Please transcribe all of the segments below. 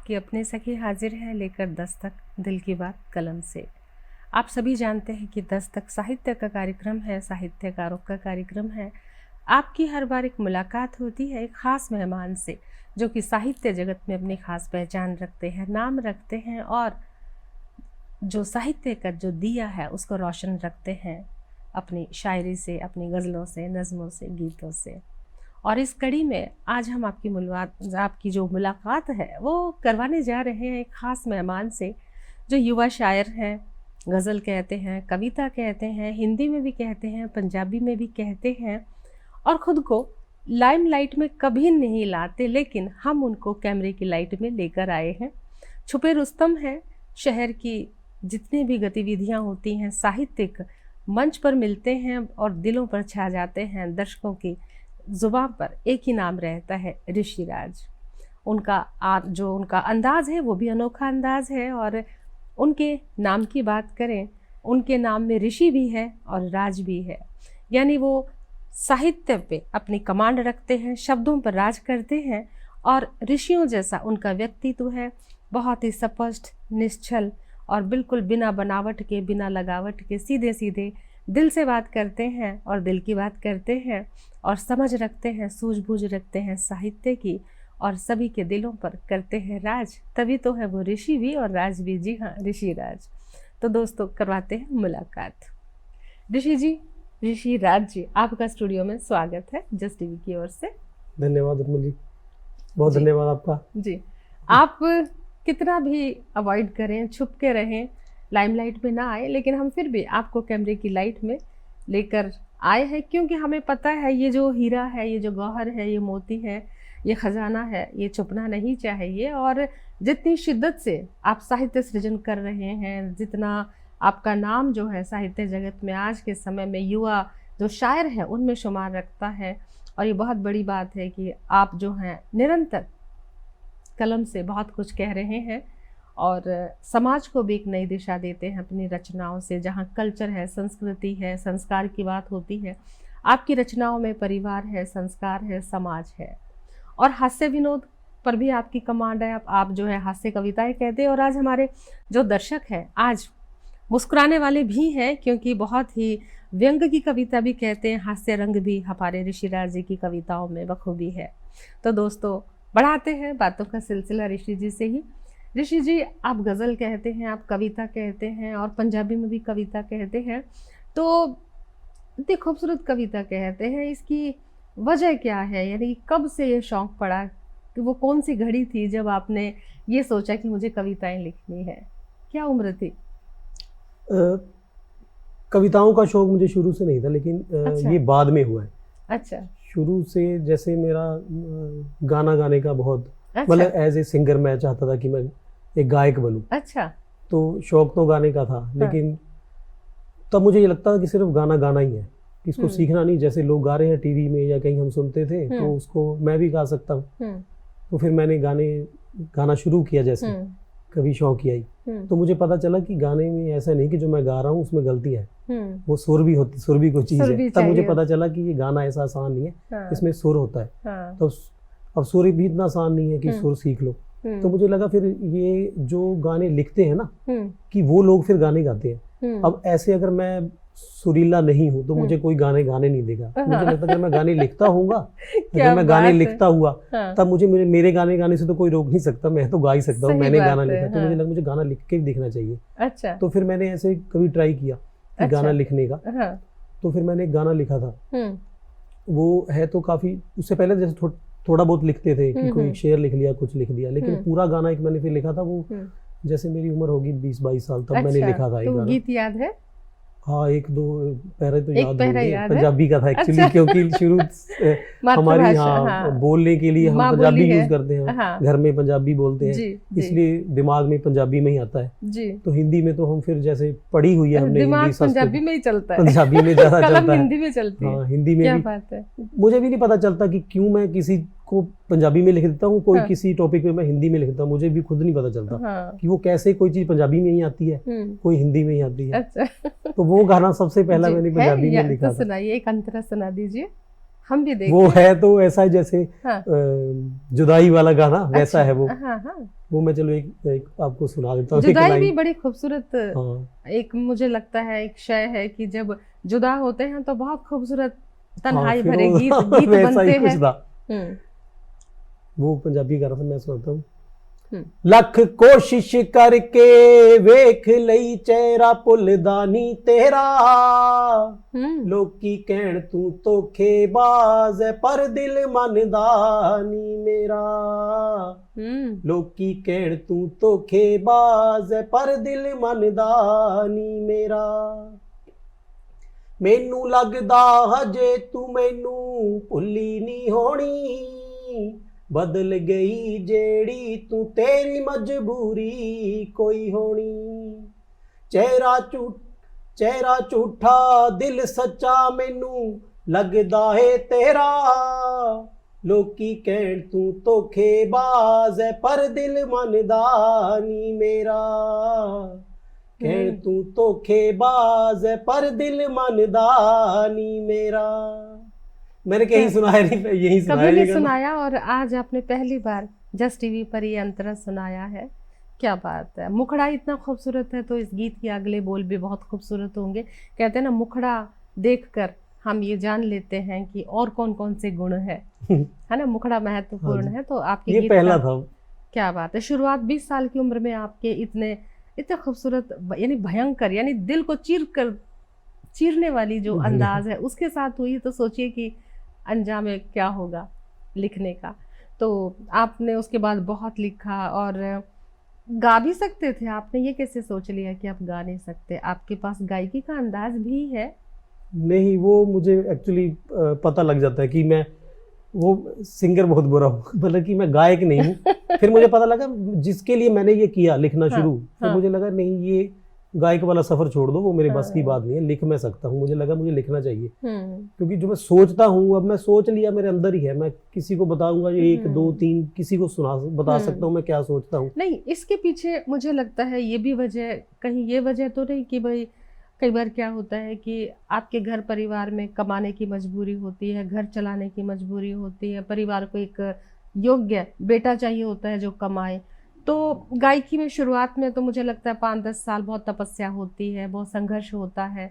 आपकी अपनी सखी हाजिर है लेकर दस्तक दिल की बात कलम से। आप सभी जानते हैं कि दस्तक साहित्य का कार्यक्रम है, साहित्यकारों का कार्यक्रम है। आपकी हर बार एक मुलाकात होती है एक ख़ास मेहमान से जो कि साहित्य जगत में अपनी ख़ास पहचान रखते हैं, नाम रखते हैं और जो साहित्य का जो दिया है उसको रोशन रखते हैं अपनी शायरी से, अपनी गज़लों से, नज़मों से, गीतों से। और इस कड़ी में आज हम आपकी जो मुलाकात है वो करवाने जा रहे हैं एक ख़ास मेहमान से जो युवा शायर हैं, गज़ल कहते हैं, कविता कहते हैं, हिंदी में भी कहते हैं, पंजाबी में भी कहते हैं और ख़ुद को लाइमलाइट में कभी नहीं लाते, लेकिन हम उनको कैमरे की लाइट में लेकर आए हैं। छुपे रुस्तम हैं, शहर की जितनी भी गतिविधियां होती हैं साहित्यिक मंच पर मिलते हैं और दिलों पर छा जाते हैं। दर्शकों की ज़ुबान पर एक ही नाम रहता है, ऋषिराज। जो उनका अंदाज़ है वो भी अनोखा अंदाज़ है और उनके नाम की बात करें, उनके नाम में ऋषि भी है और राज भी है, यानी वो साहित्य पे अपनी कमांड रखते हैं, शब्दों पर राज करते हैं और ऋषियों जैसा उनका व्यक्तित्व है, बहुत ही स्पष्ट, निश्चल और बिल्कुल बिना बनावट के, बिना लगावट के, सीधे सीधे दिल से बात करते हैं और दिल की बात करते हैं और समझ रखते हैं, सूझबूझ रखते हैं साहित्य की और सभी के दिलों पर करते हैं राज। तभी तो है वो ऋषि भी और राज भी। जी हाँ, ऋषिराज। तो दोस्तों करवाते हैं मुलाकात। ऋषि जी, ऋषिराज जी, आपका स्टूडियो में स्वागत है जस्ट टीवी की ओर से। धन्यवाद उर्मिल जी, बहुत धन्यवाद आपका। जी, आप कितना भी अवॉइड करें, छुप के रहें, लाइमलाइट में ना आए, लेकिन हम फिर भी आपको कैमरे की लाइट में लेकर आए हैं क्योंकि हमें पता है ये जो हीरा है, ये जो गौहर है, ये मोती है, ये खजाना है, ये छुपना नहीं चाहिए। और जितनी शिद्दत से आप साहित्य सृजन कर रहे हैं, जितना आपका नाम जो है साहित्य जगत में आज के समय में युवा जो शायर हैं उनमें शुमार रखता है, और ये बहुत बड़ी बात है कि आप जो हैं निरंतर कलम से बहुत कुछ कह रहे हैं और समाज को भी एक नई दिशा देते हैं अपनी रचनाओं से। जहाँ कल्चर है, संस्कृति है, संस्कार की बात होती है, आपकी रचनाओं में परिवार है, संस्कार है, समाज है और हास्य विनोद पर भी आपकी कमांड है। आप जो है हास्य कविताएं कहते हैं और आज हमारे जो दर्शक हैं आज मुस्कुराने वाले भी हैं क्योंकि बहुत ही व्यंग की कविता भी कहते हैं, हास्य रंग भी हमारे ऋषिराज जी की कविताओं में बखूबी है। तो दोस्तों बढ़ाते हैं बातों का सिलसिला ऋषि जी से ही। ऋषि जी, आप गज़ल कहते हैं, आप कविता कहते हैं और पंजाबी में भी कविता कहते हैं, तो इतनी खूबसूरत कविता कहते हैं, इसकी वजह क्या है? यानी कब से ये शौक़ पड़ा कि वो कौन सी घड़ी थी जब आपने ये सोचा कि मुझे कविताएं लिखनी है? क्या उम्र थी? कविताओं का शौक़ मुझे शुरू से नहीं था, लेकिन अच्छा। ये बाद में हुआ है। अच्छा। शुरू से जैसे मेरा गाना गाने का बहुत, अच्छा। मतलब एज ए सिंगर मैं चाहता था कि मैं एक गायक बनूं। अच्छा। तो शौक़ तो गाने का था, लेकिन तब मुझे ये लगता था कि सिर्फ गाना गाना ही है, इसको सीखना नहीं। जैसे लोग गा रहे हैं टीवी में या कहीं हम सुनते थे तो उसको मैं भी गा सकता हूँ। तो फिर मैंने गाना शुरू किया, जैसे कभी शौक़ आई तो मुझे पता चला कि गाने में ऐसा नहीं कि जो मैं गा रहा हूँ उसमें गलती है, वो सुर भी कोई चीज़ है। तब मुझे पता चला कि ये गाना ऐसा आसान नहीं है, इसमें सुर होता है। तो अब सुर भी इतना आसान नहीं है कि सुर सीख लो। तो मुझे लगा फिर ये जो गाने लिखते हैं ना कि वो लोग फिर गाने गाते हैं। अब ऐसे अगर मैं सुरीला नहीं हूँ तो मुझे कोई गाने नहीं देगा। मुझे लगता है अगर मैं गाने लिखता हूँगा, अगर मैं गाने लिखता हुआ तब मुझे मेरे गाने गाने से तो कोई रोक नहीं सकता, मैं तो गा ही सकता हूँ, मैंने गाना लिखा। तो मुझे लगा मुझे गाना लिख के भी देखना चाहिए। अच्छा। तो फिर मैंने ऐसे कभी ट्राई किया कि गाना लिखने का। तो फिर मैंने एक गाना लिखा था, वो है तो काफी, उससे पहले जैसे थोड़ा बहुत लिखते थे कि कोई शेर लिख लिया, कुछ लिख दिया, लेकिन पूरा गाना एक मैंने फिर लिखा था। वो जैसे मेरी उम्र होगी 20-22 साल, तब मैंने लिखा था एक गाना। गीत याद है? हाँ, एक दो पैरे तो याद होंगे। पंजाबी का था एक्चुअली, क्योंकि शुरू हमारी बोलने के लिए हम पंजाबी यूज करते हैं, घर में पंजाबी बोलते हैं, इसलिए दिमाग में पंजाबी में ही आता है। तो हिंदी में तो हम फिर जैसे पढ़ी हुई है हमने, हिंदी पंजाबी में ही चलता है, पंजाबी में ज्यादा चलता है, हिंदी में चलती है। हाँ, हिंदी में भी मुझे भी नहीं पता चलता कि क्यों मैं किसी को पंजाबी में लिख देता हूँ, कोई किसी टॉपिक पे मैं हिंदी में लिखता हूँ, मुझे भी खुद नहीं पता चलता कि वो कैसे कोई चीज पंजाबी में ही आती है, कोई हिंदी में ही आती है। तो वो गाना सबसे पहला मैंने पंजाबी में लिखा था। सुनाइए, एक अंतरा सुना दीजिए, हम भी देखें। वो है तो ऐसा जैसे जुदाई वाला गाना वैसा है वो। वो मैं चलो एक आपको सुना देता हूँ। जुदाई भी बड़ी खूबसूरत हाँ। एक मुझे लगता है एक शय है कि जब जुदा होते हैं तो बहुत खूबसूरत तन्हाई फिर भरे वो गीत वैसा ही बनते कुछ हैं। था। वो पंजाबी गाना था, मैं सुनाता हूँ। हम्म। लख कोशिश करके वेख लई चेहरा भुलदा नी तेरा, लोकी कहण तू धोखेबाज है पर दिल मनदा नी मेरा, लोकी कहण तू धोखेबाज है पर दिल मनदा नी मेरा, मैनू लगदा हजे तू मैनू भुल्ली नी होनी, बदल गई जेड़ी तू तेरी मजबूरी कोई होनी, चेहरा झूठा दिल सच्चा मैनू लगदा है तेरा, लोकी कहण तू धोखेबाज है पर दिल मनदा नी मेरा, कहण तू धोखेबाज है पर दिल मनदा नी मेरा। मैंने कहीं सुनाया नहीं, यही सुनाया, कभी नहीं सुनाया, और आज आपने पहली बार जस्ट टीवी पर ये अंतरा सुनाया है। क्या बात है, मुखड़ा इतना खूबसूरत है तो इस गीत के अगले बोल भी बहुत खूबसूरत होंगे। कहते हैं ना, मुखड़ा देखकर हम ये जान लेते हैं कि और कौन कौन से गुण है ना, मुखड़ा महत्वपूर्ण है। तो आपके ये गीत पहला था। क्या बात है, शुरुआत 20 साल की उम्र में आपके इतने खूबसूरत, यानी भयंकर, यानी दिल को चीरने वाली जो अंदाज है उसके साथ हुई, तो सोचिए कि अंजाम क्या होगा लिखने का। तो आपने उसके बाद बहुत लिखा और गा भी सकते थे, आपने ये कैसे सोच लिया कि आप गा नहीं सकते? आपके पास गायकी का अंदाज भी है? नहीं, वो मुझे एक्चुअली पता लग जाता है कि मैं वो सिंगर बहुत बुरा हूँ, मतलब कि मैं गायक नहीं हूँ। फिर मुझे पता लगा जिसके लिए मैंने ये किया लिखना शुरू, फिर मुझे लगा नहीं, ये गायक वाला सफर छोड़ दो, वो मेरे बस की बात नहीं है, लिख मैं सकता हूँ। मुझे लगा मुझे लिखना चाहिए, क्योंकि जो मैं सोचता हूँ, अब मैं सोच लिया, मेरे अंदर ही है। मैं किसी को बताऊंगा, एक दो तीन किसी को बता सकता हूँ मैं क्या सोचता हूँ। नहीं, इसके पीछे मुझे लगता है ये भी वजह, कहीं ये वजह तो नहीं कि भाई कई बार क्या होता है कि आपके घर परिवार में कमाने की मजबूरी होती है, घर चलाने की मजबूरी होती है, परिवार को एक योग्य बेटा चाहिए होता है जो कमाए। तो गायकी में शुरुआत में तो मुझे लगता है 5-10 साल बहुत तपस्या होती है, बहुत संघर्ष होता है।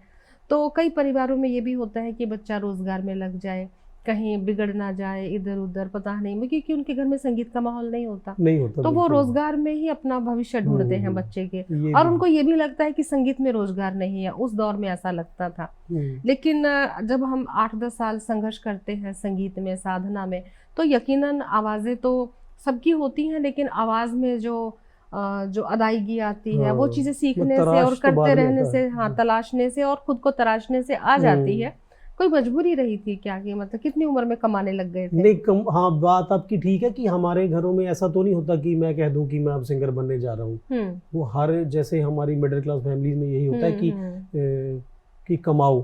तो कई परिवारों में ये भी होता है कि बच्चा रोजगार में लग जाए, कहीं बिगड़ ना जाए इधर उधर, पता नहीं, क्योंकि उनके घर में संगीत का माहौल नहीं होता तो वो रोजगार में ही अपना भविष्य ढूंढते हैं बच्चे के, और उनको ये भी लगता है कि संगीत में रोजगार नहीं है। उस दौर में ऐसा लगता था। लेकिन जब हम 8-10 साल संघर्ष करते हैं संगीत में, साधना में, तो यकीनन आवाजें तो सबकी होती हैं, लेकिन आवाज में जो अदायगी आती है, वो चीजें सीखने से और करते रहने से, तलाशने से और खुद को तराशने से आ जाती है। कोई मजबूरी रही थी क्या, कि मतलब कितनी उम्र में कमाने लग गए थे? नहीं, हाँ, बात आपकी ठीक है कि हमारे घरों में ऐसा तो नहीं होता कि मैं कह दूं कि मैं अब सिंगर बनने जा रहा हूँ। वो हर, जैसे हमारी मिडिल क्लास फैमिली में यही होता है कि कमाओ,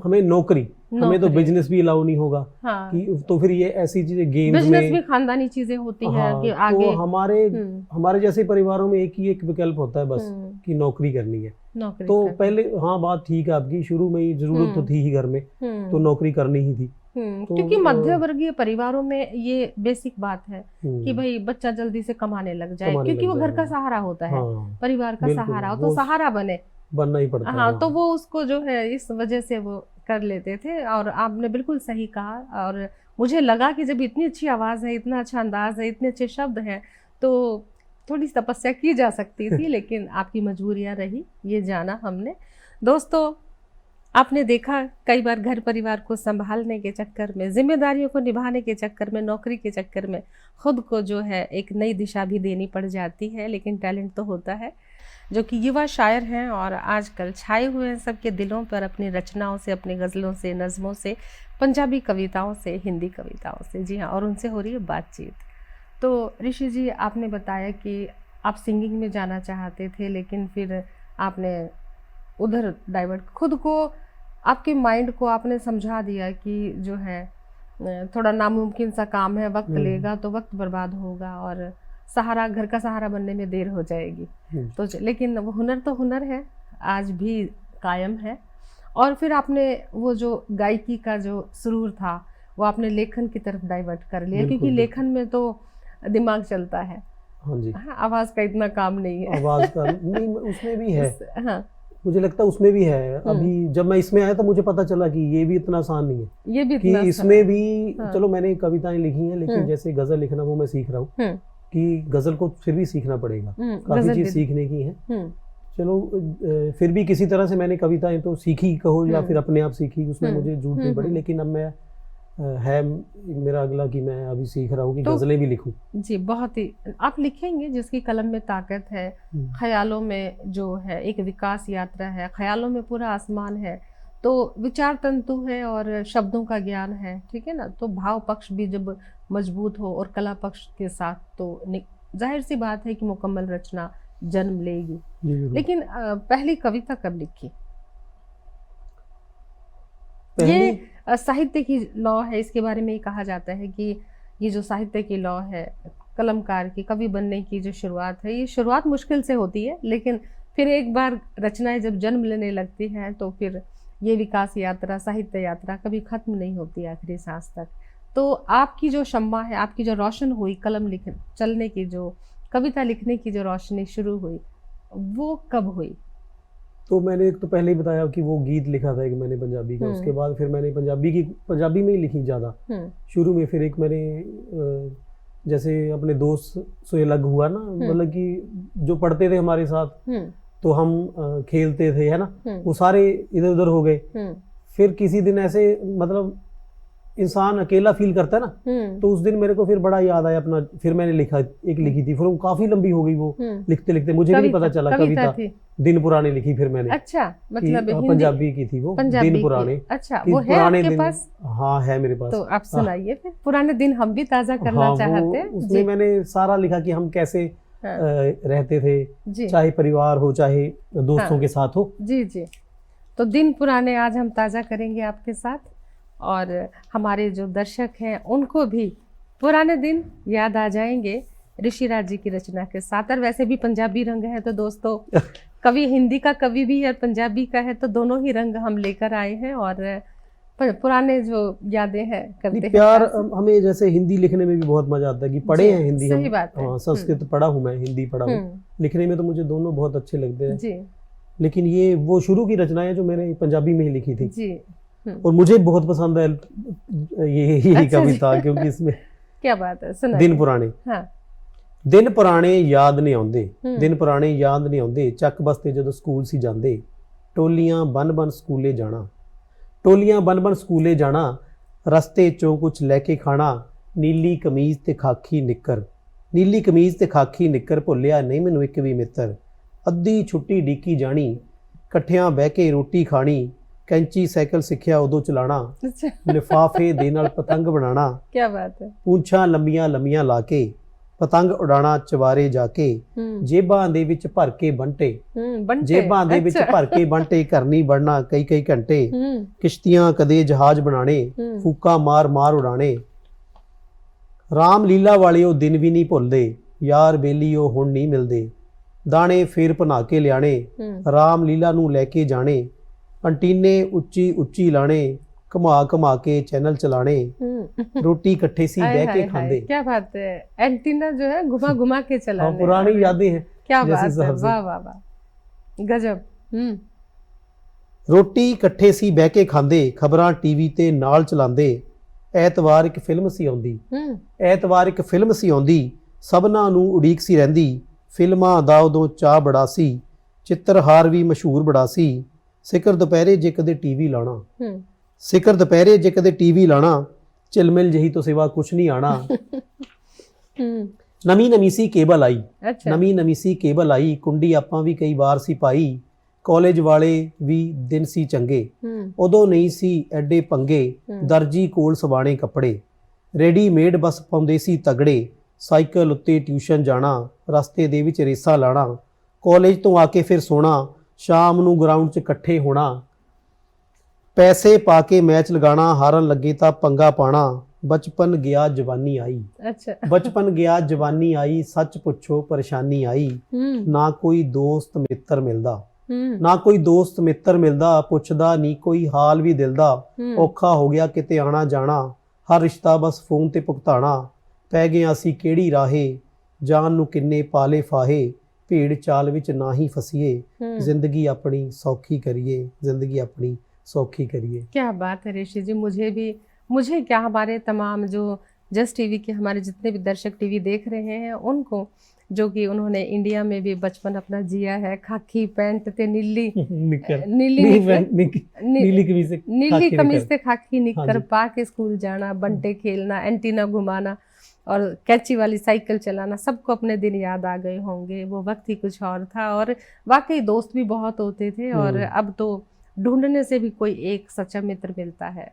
हमें नौकरी, हमें तो बिजनेस भी अलाउ नहीं होगा। कि तो फिर ये ऐसी चीजें, गेम्स में बिजनेस भी खानदानी चीजें होती हैं कि आगे। तो हमारे जैसे परिवारों में एक विकल्प होता है बस, कि नौकरी करनी है। तो पहले, हाँ, बात ठीक है आपकी, शुरू में ही जरूरत तो थी ही घर में, तो नौकरी करनी ही थी। तो क्योंकि मध्य वर्गीय परिवारों में ये बेसिक बात है कि भाई बच्चा जल्दी से कमाने लग जाए, क्योंकि वो घर का सहारा होता है, परिवार का सहारा हो, तो सहारा बनना ही पड़ता है। हाँ, तो वो उसको जो है इस वजह से वो कर लेते थे। और आपने बिल्कुल सही कहा, और मुझे लगा कि जब इतनी अच्छी आवाज़ है, इतना अच्छा अंदाज है, इतने अच्छे शब्द हैं, तो थोड़ी तपस्या की जा सकती थी। लेकिन आपकी मजबूरियां रही, ये जाना हमने। दोस्तों, आपने देखा कई बार घर परिवार को संभालने के चक्कर में, जिम्मेदारियों को निभाने के चक्कर में, नौकरी के चक्कर में खुद को जो है एक नई दिशा भी देनी पड़ जाती है। लेकिन टैलेंट तो होता है, जो कि युवा शायर हैं और आजकल छाए हुए हैं सबके दिलों पर, अपनी रचनाओं से, अपनी गज़लों से, नज़मों से, पंजाबी कविताओं से, हिंदी कविताओं से। जी हाँ, और उनसे हो रही है बातचीत। तो ऋषि जी, आपने बताया कि आप सिंगिंग में जाना चाहते थे, लेकिन फिर आपने उधर डाइवर्ट, खुद को, आपके माइंड को आपने समझा दिया कि जो है थोड़ा नामुमकिन सा काम है, वक्त लेगा, तो वक्त बर्बाद होगा और सहारा, घर का सहारा बनने में देर हो जाएगी। तो लेकिन वो हुनर तो हुनर है, आज भी कायम है। और फिर आपने वो जो गायकी का जो सुरूर था, वो आपने लेखन की तरफ डाइवर्ट कर लिया, क्योंकि लेखन में तो दिमाग चलता है। हाँ जी। हाँ, आवाज का इतना काम नहीं है। आवाज का नहीं, उसमें भी है। हाँ, मुझे लगता है उसमें भी है। अभी जब मैं इसमें आया तो मुझे पता चला कि ये भी इतना आसान नहीं है, ये भी कि इतना इसमें भी हाँ। चलो मैंने कविताएं लिखी हैं, लेकिन जैसे गजल लिखना वो मैं सीख रहा हूँ कि गजल को फिर भी सीखना पड़ेगा, काफी चीज सीखने की है। चलो फिर भी किसी तरह से मैंने कविताएं तो सीखी कहो या फिर अपने आप सीखी, उसमें मुझे जरूरत नहीं पड़ी। लेकिन अब मैं है मेरा अगला कि मैं अभी सीख रहा हूँ कि गजलें भी लिखूं। जी, बहुत ही आप लिखेंगे जिसकी कलम में ताकत है, ख्यालों में जो है एक विकास यात्रा है, ख्यालों में पूरा आसमान है, तो विचार तंतु है और शब्दों का ज्ञान है, ठीक है ना। तो भाव पक्ष भी जब मजबूत हो और कला पक्ष के साथ, तो जाहिर सी बात है कि मुकम्मल रचना जन्म लेगी। लेकिन पहली कविता कब लिखी? ये साहित्य की लौ है, इसके बारे में कहा जाता है कि ये जो साहित्य की लौ है, कलमकार की, कवि बनने की जो शुरुआत है, ये शुरुआत मुश्किल से होती है, लेकिन फिर एक बार रचनाएं जब जन्म लेने लगती हैं तो फिर ये विकास यात्रा, साहित्य यात्रा कभी खत्म नहीं होती आखिरी सांस तक। तो आपकी जो शम्मा है, आपकी जो रोशन हुई कलम चलने की, जो कविता लिखने की जो रोशनी शुरू हुई, वो कब हुई? तो मैंने एक तो पहले ही बताया कि वो गीत लिखा था एक मैंने पंजाबी का, उसके बाद फिर मैंने पंजाबी में ही लिखी ज़्यादा शुरू में। फिर एक मैंने जैसे अपने दोस्त से अलग हुआ ना, मतलब कि जो पढ़ते थे हमारे साथ तो हम खेलते थे, है ना, वो सारे इधर उधर हो गए। फिर किसी दिन ऐसे मतलब इंसान अकेला फील करता है ना, तो उस दिन मेरे को फिर बड़ा याद आया अपना, फिर मैंने लिखा, एक लिखी थी, फिर वो काफी लंबी हो गई वो लिखते लिखते, मुझे भी नहीं पता चला। कविता दिन पुराने लिखी फिर मैंने। अच्छा, मतलब पंजाबी की थी वो, दिन पुराने। अच्छा, वो है आपके पास? हाँ, है मेरे पास। तो आप सुनाइए फिर, पुराने दिन हम भी ताजा करना चाहते हैं। उसमें मैंने सारा लिखा कि हम कैसे रहते थे, चाहे परिवार हो चाहे दोस्तों के साथ हो। जी जी, तो दिन पुराने आज हम ताजा करेंगे आपके साथ, और हमारे जो दर्शक हैं उनको भी पुराने दिन याद आ जाएंगे ऋषिराज जी की रचना के साथ। और वैसे भी पंजाबी रंग है तो दोस्तों, कवि हिंदी का कवि भी है, पंजाबी का है, तो दोनों ही रंग हम लेकर आए हैं और पुराने जो यादें हैं करते हैं। प्यार हमें जैसे हिंदी लिखने में भी बहुत मजा आता है कि पढ़े हैं हिंदी, सही बात है। संस्कृत पढ़ा हूँ मैं, हिंदी पढ़ा हूँ, लिखने में तो मुझे दोनों बहुत अच्छे लगते हैं। लेकिन ये वो शुरू की रचनाएं जो मैंने पंजाबी में ही लिखी थी जी। और मुझे बहुत पसंद है यही कविता, क्योंकि इसमें क्या बात है, सुना दिन पुराने। हाँ। दिन पुराने याद नहीं आउंदे, दिन पुराने याद नहीं आउंदे, ਚੱਕ ਬਸਤੇ ਜਦੋਂ ਸਕੂਲ ਸੀ ਜਾਂਦੇ, ਟੋਲੀਆਂ ਬਨ ਸਕੂਲੇ ਜਾਣਾ, ਟੋਲੀਆਂ ਬਨ ਸਕੂਲੇ ਜਾਣਾ, ਰਸਤੇ ਚੋਂ ਕੁਝ ਲੈ ਕੇ ਖਾਣਾ, ਨੀਲੀ ਕਮੀਜ਼ ਤੇ ਖਾਕੀ ਨਿੱਕਰ, ਨੀਲੀ ਕਮੀਜ਼ ਤੇ ਖਾਕੀ ਨਿੱਕਰ, ਭੁੱਲਿਆ ਨਹੀਂ ਮੈਨੂੰ ਇੱਕ ਵੀ ਮਿੱਤਰ, ਅੱਧੀ ਛੁੱਟੀ ਡੀਕੀ ਜਾਣੀ, ਇਕੱਠਿਆਂ ਬਹਿ ਕੇ ਰੋਟੀ ਖਾਣੀ, कैंची साइकिल सिक्ख्या उदों चलाना, लिफाफे दे नाल पतंग बनाना, क्या बात है, पूंछां लंबियां लंबियां लाके पतंग उड़ाना चवारे जाके, जेबां दे विच भर के बंटे, जेबां दे विच भर के बंटे, करनी बढ़ना कई कई घंटे, किश्तियां कदे जहाज बनाने, फूका मार मार उड़ाने, राम लीला वाले ओ दिन भी नहीं भुलदे, यार बेली ओ हुण नहीं मिलदे, दाणे फेर भना के लियाणे, राम लीला नूं लैके जाणे, अंटीने उच्ची उच्ची लाने, घुमा घुमा के चैनल चलाने, रोटी इकट्ठे सी बह के खांदे। क्या बात है, एंटीना जो है घुमा घुमा के चलाने। हाँ, पुरानी यादें हैं। क्या बात है, वाह वाह वाह, गजब। रोटी इकट्ठे सी बह के खांदे, खबरां टीवी ते नाल चलांदे, ऐतवार एक फिल्म सी आउंदी, ऐतवार एक फिल्म सी आउंदी, सबना नूं उड़ीक सी रहिंदी, फिल्मां दा उदों चाह बड़ा सी, चित्रहार भी मशहूर बड़ा सी, सिकर दुपहरे जे कदे टीवी लाना, सिकर दुपहरे जे कदे टीवी लाना, चिलमिल जही तो सिवा कुछ नहीं आना, नवी नवी सी केबल आई, नवी नवी सी केबल आई, कुंडी आपां भी कई बार सी पाई, कॉलेज वाले भी दिन सी चंगे, उदों नहीं सी एडे पंगे, दर्जी कोल सवाणे कपड़े, रेडीमेड बस पाउंदे सी तगड़े, साइकिल उत्ते ट्यूशन जाना, रस्ते दे विच रेसा लाना, कॉलेज तो आके फिर सोना, शाम नूं ग्राउंड 'ਚ इकट्ठे होना, पैसे पा के मैच लगाना, हारन लगे तां पंगा पाना, बचपन गया जवानी आई, अच्छा बचपन गया जवानी आई, सच पुछो परेशानी आई, ना कोई दोस्त मित्र मिलदा, ना कोई दोस्त मित्र मिलदा, पुछदा नहीं कोई हाल भी दिल दा, औखा हो गया किते आना जाना, हर रिश्ता बस फोन ते भुगताना, पै गए असीं किहड़ी राहे, ਜਾਨ ਨੂੰ ਕਿੰਨੇ ਪਾਲੇ ਫਾਹੇ, ਭੀੜ ਚਾਲ ਵਿੱਚ ਨਾ ਹੀ ਫਸੀਏ, जिंदगी अपनी सौखी करिए, जिंदगी अपनी सौखी करिए। क्या बात है ऋषि जी, मुझे क्या, हमारे तमाम जो जस्ट टीवी के हमारे जितने भी दर्शक टीवी देख रहे हैं उनको, जो कि उन्होंने इंडिया में भी बचपन अपना जिया है, खाकी पैंट ते नीली कमीज से खाकी निक्कर पा के स्कूल जाना, बंटे खेलना, एंटीना घुमाना और कैची वाली साइकिल चलाना, सबको अपने दिन याद आ गए होंगे। वो वक्त ही कुछ और था और वाकई दोस्त भी बहुत होते थे और अब तो ढूंढने से भी कोई एक सच्चा मित्र मिलता है।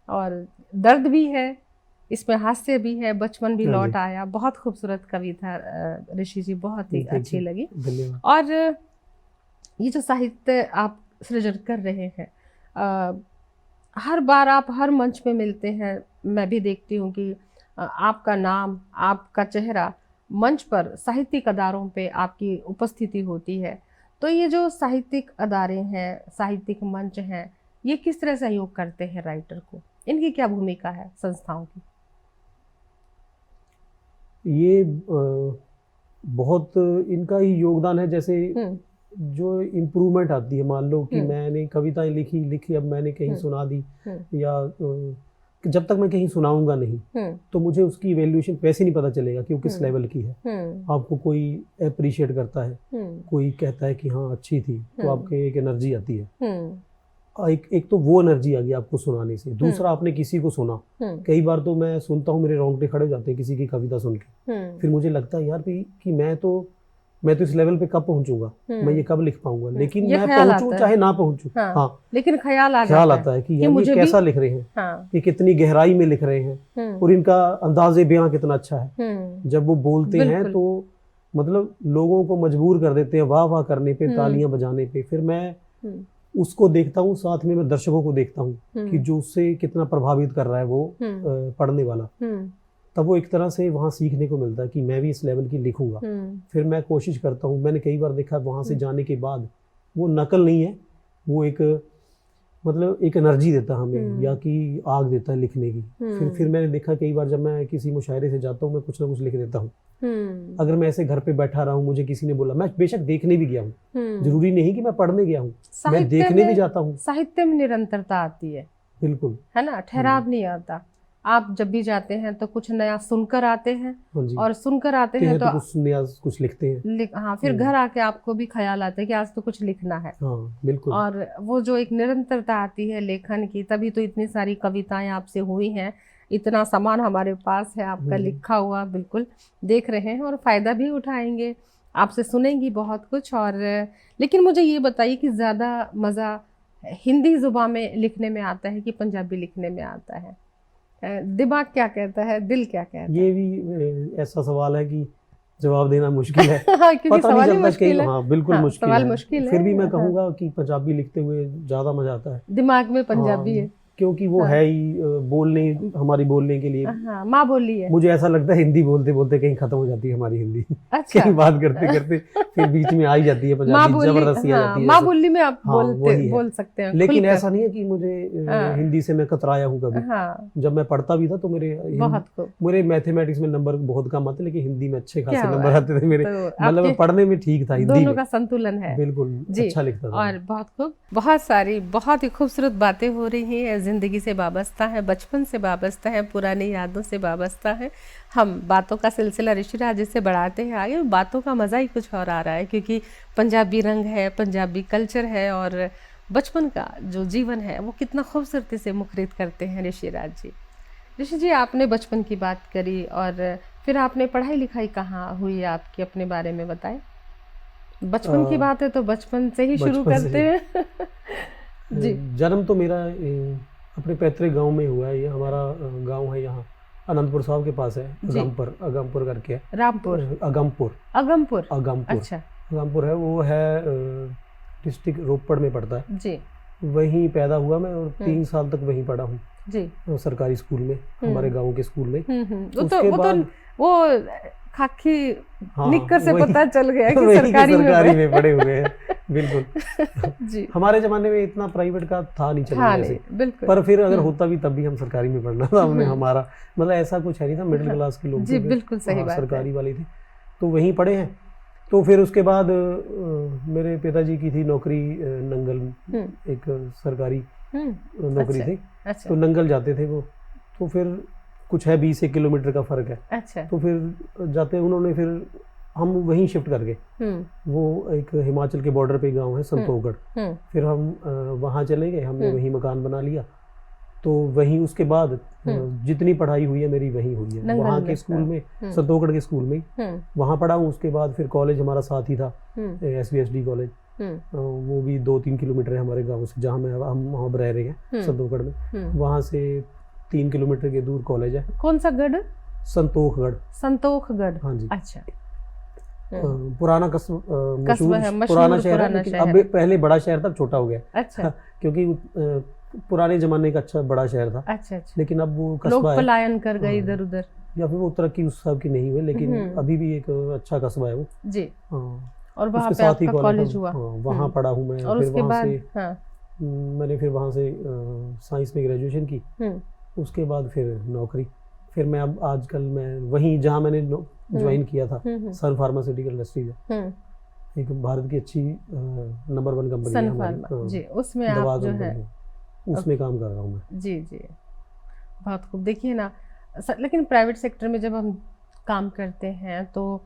और दर्द भी है इसमें, हास्य भी है, बचपन भी लौट आया। बहुत खूबसूरत कविता ऋषि जी, बहुत ही अच्छी लगी। और ये जो साहित्य आप सृजन कर रहे हैं, हर बार आप हर मंच पे मिलते हैं, मैं भी देखती हूँ कि आपका नाम, आपका चेहरा मंच पर साहित्यिक अदारों पे आपकी उपस्थिति होती है। तो ये जो साहित्यिक अदारे हैं, साहित्यिक मंच हैं, ये किस तरह सहयोग करते हैं राइटर को? इनकी क्या भूमिका है संस्थाओं की? ये बहुत इनका ही योगदान है। जैसे जो इम्प्रूवमेंट आती है, मान लो कि मैंने कविताएं लिखी अब मैंने कहीं सुना दी, या जब तक मैं कहीं सुनाऊंगा नहीं तो मुझे उसकी इवैल्यूएशन वैसे नहीं पता चलेगा कि वो किस लेवल की है। आपको कोई अप्रिशिएट करता है, कोई कहता है कि हाँ अच्छी थी, तो आपके एक एनर्जी आती है। एक तो वो एनर्जी आ गई आपको सुनाने से। दूसरा, आपने किसी को सुना, कई बार तो मैं सुनता हूँ मेरे रोंगटे खड़े हो जाते हैं किसी की कविता सुन के। फिर मुझे लगता है यार कि मैं तो इस लेवल पे कब पहुंचूंगा, मैं ये कब लिख पाऊंगा, लेकिन मैं पहुंचूं चाहे ना पहुंचूं। हाँ, लेकिन ख्याल आता है कि यार ये कैसा लिख रहे हैं, ये कितनी गहराई में लिख रहे हैं, और इनका अंदाज़े बयां कितना अच्छा है। जब वो बोलते हैं तो मतलब लोगों को मजबूर कर देते हैं वाह वाह करने पे, तालियां बजाने पे। फिर मैं उसको देखता हूँ, साथ में मैं दर्शकों को देखता हूँ कि जो उससे कितना प्रभावित कर रहा है वो पढ़ने वाला। तब वो एक तरह से वहाँ सीखने को मिलता है कि मैं भी इस लेवल की लिखूंगा। फिर मैं कोशिश करता हूँ, मैंने कई बार देखा वहाँ से जाने के बाद वो नकल नहीं है, वो एक मतलब एक एनर्जी देता हमें, या कि आग देता है लिखने की। फिर मैंने देखा कई बार जब मैं किसी मुशायरे से जाता हूँ, मैं कुछ ना कुछ लिख देता हूँ। अगर मैं ऐसे घर पे बैठा रहा हूँ, मुझे किसी ने बोला, मैं बेशक देखने भी गया हूँ, जरूरी नहीं कि मैं पढ़ने गया हूँ, मैं देखने भी जाता हूँ। साहित्य में निरंतरता आती है, बिल्कुल, है ना, ठहराव नहीं आता। आप जब भी जाते हैं तो कुछ नया सुनकर आते हैं, और सुनकर आते हैं तो कुछ नया कुछ लिखते हैं। हाँ, फिर घर आके आपको भी ख्याल आता है कि आज तो कुछ लिखना है। हाँ, बिल्कुल। और वो जो एक निरंतरता आती है लेखन की, तभी तो इतनी सारी कविताएं आपसे हुई हैं, इतना सामान हमारे पास है आपका लिखा हुआ, बिल्कुल देख रहे हैं और फायदा भी उठाएंगे, आपसे सुनेंगी बहुत कुछ। और लेकिन मुझे ये बताइए कि ज़्यादा मज़ा हिंदी ज़ुबान में लिखने में आता है कि पंजाबी लिखने में आता है? दिमाग क्या कहता है, दिल क्या कहता है? ये भी ऐसा सवाल है कि जवाब देना मुश्किल है। क्योंकि सवाल ही मुश्किल है। हाँ, बिल्कुल मुश्किल है। मुश्किल है। फिर भी मैं कहूँगा कि पंजाबी लिखते हुए ज़्यादा मजा आता है। दिमाग में पंजाबी है क्योंकि वो है ही बोलने, हमारी बोलने के लिए माँ बोली है। मुझे ऐसा लगता है हिंदी बोलते बोलते कहीं खत्म हो जाती है हमारी हिंदी। अच्छा। कहीं बात करते करते फिर बीच में आ ही जाती है पंजाबी, जबरदस्ती आ जाती है। माँ बोली में आप बोल सकते हैं, लेकिन ऐसा नहीं है कि मुझे हिंदी से मैं कतराया हूँ कभी। जब मैं पढ़ता भी था तो मेरे मैथमेटिक्स में नंबर बहुत कम आते, लेकिन हिंदी में अच्छे खासे नंबर आते थे मेरे। मतलब पढ़ने में ठीक था, दोनों का संतुलन है, बिल्कुल अच्छा लिखता था। और बहुत खूब, बहुत सारी बहुत ही खूबसूरत बातें हो रही हैं, ज़िंदगी से वाबस्ता है, बचपन से वाबस्ता है, पुरानी यादों से वाबस्ता है। हम बातों का सिलसिला ऋषिराज से बढ़ाते हैं आगे, बातों का मज़ा ही कुछ और आ रहा है, क्योंकि पंजाबी रंग है, पंजाबी कल्चर है, और बचपन का जो जीवन है वो कितना खूबसूरती से मुखरित करते हैं ऋषिराज जी। ऋषि जी, आपने बचपन की बात करी, और फिर आपने पढ़ाई लिखाई कहाँ हुई आपकी, अपने बारे में बताएं। बचपन की बात है तो बचपन से ही शुरू करते हैं। जी। जन्म तो मेरा अपने पैतृक गांव में हुआ है। ये हमारा गांव है, यहाँ अनंतपुर साहब के पास है, अगमपुर करके है। रामपुर, अगमपुर। अच्छा, अगमपुर है, वो है डिस्ट्रिक्ट रोपड़ में पड़ता है जी। वहीं पैदा हुआ मैं, और 3 साल तक वहीं पढ़ा हूँ जी, सरकारी स्कूल में, हमारे गांव के स्कूल में। उसके बाद वो खाकी निक्कर से पता चल गया कि सरकारी में पढ़े हुए हैं। बिल्कुल जी। हमारे जमाने में इतना प्राइवेट का था नहीं चलने से, पर फिर अगर होता भी तब भी हम सरकारी में पढ़ना था हमने। हमारा मतलब ऐसा कुछ है नहीं था, मिडिल क्लास के लोग जी, बिल्कुल सही बात, सरकारी वाले थे। तो वहीं पढ़े हैं। तो फिर उसके बाद मेरे पिताजी की थी नौकरी नंगल, एक सरकारी नौकरी थी। अच्छा। तो नंगल जाते थे वो, तो फिर कुछ है 20 किलोमीटर का फर्क है। अच्छा। तो फिर जाते उन्होंने, फिर हम वहीं शिफ्ट कर गए। वो एक हिमाचल के बॉर्डर पे गांव है संतोखगढ़। फिर हम वहाँ चले गए, हमने वहीं मकान बना लिया। तो वहीं उसके बाद जितनी पढ़ाई हुई है मेरी वहीं हुई है, वहाँ के स्कूल में, संतोखगढ़ के स्कूल में वहाँ पढ़ा हूँ। उसके बाद फिर कॉलेज हमारा साथ ही था, SVSD कॉलेज। वो भी 2-3 किलोमीटर है हमारे गाँव से, जहाँ हम वहाँ रह रहे हैं संतोखगढ़ में। वहाँ से 3 किलोमीटर के दूर कॉलेज है। कौन सा गढ़? संतोखगढ़। संतोखगढ़, हाँ जी। अच्छा। पुराना मशहूर पुराना शहर है, लेकिन अब पहले बड़ा शहर था, छोटा हो गया। अच्छा। क्योंकि पुराने जमाने का अच्छा बड़ा शहर था। अच्छा अच्छा। लेकिन अब वो लोग पलायन कर गए इधर उधर, या फिर वो तरक्की उस हिसाब की नहीं हुई, लेकिन अभी भी एक अच्छा कस्बा है वो जी। और वहाँ पे आपका कॉलेज हुआ? वहाँ पढ़ा हूँ मैं। और उसके बाद मैंने फिर वहाँ से साइंस में ग्रेजुएशन की। उसके बाद फिर नौकरी। फिर मैं अब आजकल मैं वहीं जहाँ मैंने ज्वाइन किया था, सन फार्मास्यूटिकल इंडस्ट्रीज है, एक भारत की अच्छी नंबर 1 कंपनी है हमारी जी। उसमें आप जो है उसमें काम कर रहा हूँ मैं। जी जी, बहुत खूब। देखिए ना, लेकिन प्राइवेट सेक्टर में जब हम काम करते हैं तो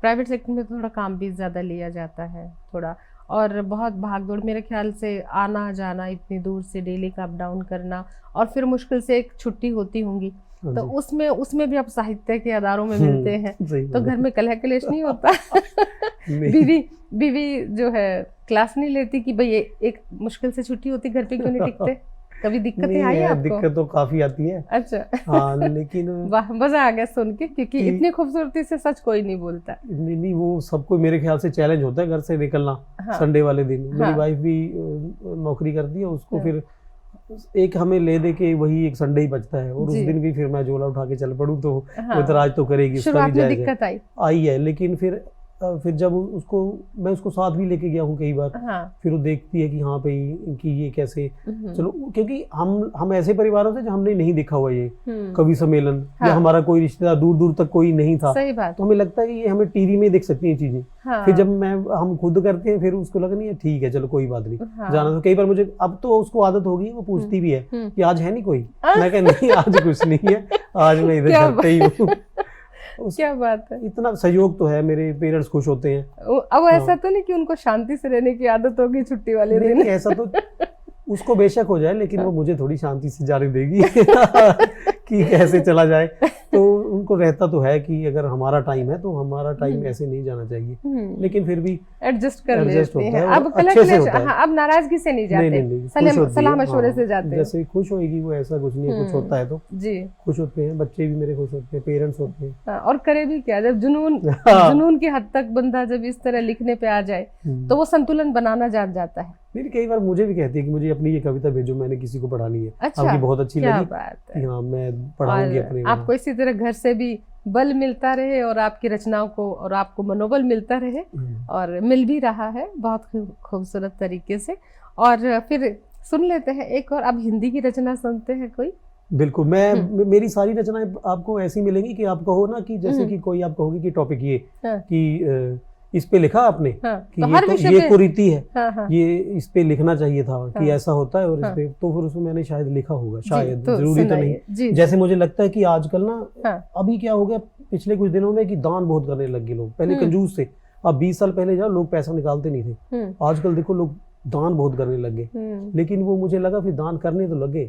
प्राइवेट सेक्टर में थोड़ा काम भी ज़्यादा लिया जाता है थोड़ा, और बहुत भागदौड़, मेरे ख्याल से आना जाना इतनी दूर से डेली का अप डाउन करना, और फिर मुश्किल से एक छुट्टी होती होंगी, तो उसमें भी आप साहित्य के अदारों में मिलते हैं, तो घर में कलह कलेश नहीं होता? बीवी जो है क्लास नहीं लेती कि भाई एक मुश्किल से छुट्टी होती, घर पे क्यों नहीं टिकते? कभी दिक्कतें आई आपको? दिक्कत तो काफी आती है। अच्छा। हाँ, लेकिन मजा आ गया सुन के, क्योंकि इतनी खूबसूरती से सच कोई नहीं बोलता। नहीं, वो सबको मेरे ख्याल से चैलेंज होता है घर से निकलना। हाँ। संडे वाले दिन मेरी वाइफ भी नौकरी करती है, उसको फिर एक हमें ले दे के वही एक संडे ही बचता है, और उस दिन भी फिर मैं झोला उठा के चल पड़ूं तो वो इतराज तो करेगी। शुरुआत में दिक्कत आई है, लेकिन फिर जब मैं उसको साथ भी लेके गया हूँ कई बार। हाँ। फिर वो देखती है कि हाँ भाई कि ये कैसे, चलो, क्योंकि हम ऐसे परिवारों से जो हमने नहीं देखा हुआ ये कवि सम्मेलन। हाँ। या हमारा कोई रिश्तेदार दूर दूर तक कोई नहीं था। सही बात। तो हमें लगता है कि ये हमें टीवी में देख सकती है चीजें। हाँ। फिर जब हम खुद करते हैं, फिर उसको लगा नहीं है ठीक है चलो कोई बात नहीं। हाँ। जाना तो कई बार मुझे, अब तो उसको आदत हो गई, वो पूछती भी है कि आज है नहीं कोई। मैं कह नहीं, आज कुछ नहीं है, आज मैं इधर घर पे ही हूँ। क्या बात है। इतना सहयोग तो है, मेरे पेरेंट्स खुश होते हैं। अब ऐसा तो नहीं कि उनको शांति से रहने की आदत होगी छुट्टी वाले दिन? ऐसा तो उसको बेशक हो जाए, लेकिन वो मुझे थोड़ी शांति से जाने देगी कि कैसे चला जाए। तो उनको रहता तो है कि अगर हमारा टाइम है तो हमारा टाइम ऐसे नहीं जाना चाहिए, लेकिन फिर भी एडजस्ट कर लेते हैं। अब अच्छे से होता है। अब नाराजगी से नहीं जाते, सलाह मशवरे से जाते हैं। जैसे खुश होएगी वो, ऐसा कुछ नहीं है, कुछ होता है तो जी खुश होते हैं, बच्चे भी मेरे खुश होते हैं, पेरेंट्स होते हैं। और करे भी क्या, जब जुनून की हद तक बंदा जब इस तरह लिखने पे आ जाए तो वो संतुलन बनाना जान जाता है। नहीं, कई बार मुझे भी कहती है कि मुझे अपनी ये कविता भेजो, मैंने किसी को पढ़ानी है। अच्छा, आपकी बहुत अच्छी लगी, हाँ मैं पढ़ाऊंगी अपने। आपको इसी तरह घर से भी बल मिलता रहे और आपकी रचनाओं को, और आपको मनोबल मिलता रहे, और मिल भी रहा है बहुत खूबसूरत तरीके से। और फिर सुन लेते हैं एक और, अब हिंदी की रचना सुनते हैं कोई? बिल्कुल, मेरी सारी रचनाएं आपको ऐसी मिलेंगी कि आप कहो ना कि जैसे कि कोई आप कहोगे कि टॉपिक ये कि इस पे लिखा आपने। हाँ, कि तो ये कुरीति है। हाँ, हाँ, ये इस पे लिखना चाहिए था। हाँ, कि ऐसा होता है, और इस पे तो फिर उसमें मैंने शायद लिखा होगा, शायद जरूरी तो नहीं। जैसे मुझे लगता है कि आजकल ना अभी क्या हो गया पिछले कुछ दिनों में कि दान बहुत करने लग गए लोग। पहले कंजूस थे, अब 20 साल पहले जाओ लोग पैसा निकालते नहीं थे, आजकल देखो लोग दान बहुत करने लग गए। लेकिन वो मुझे लगा फिर दान करने तो लगे,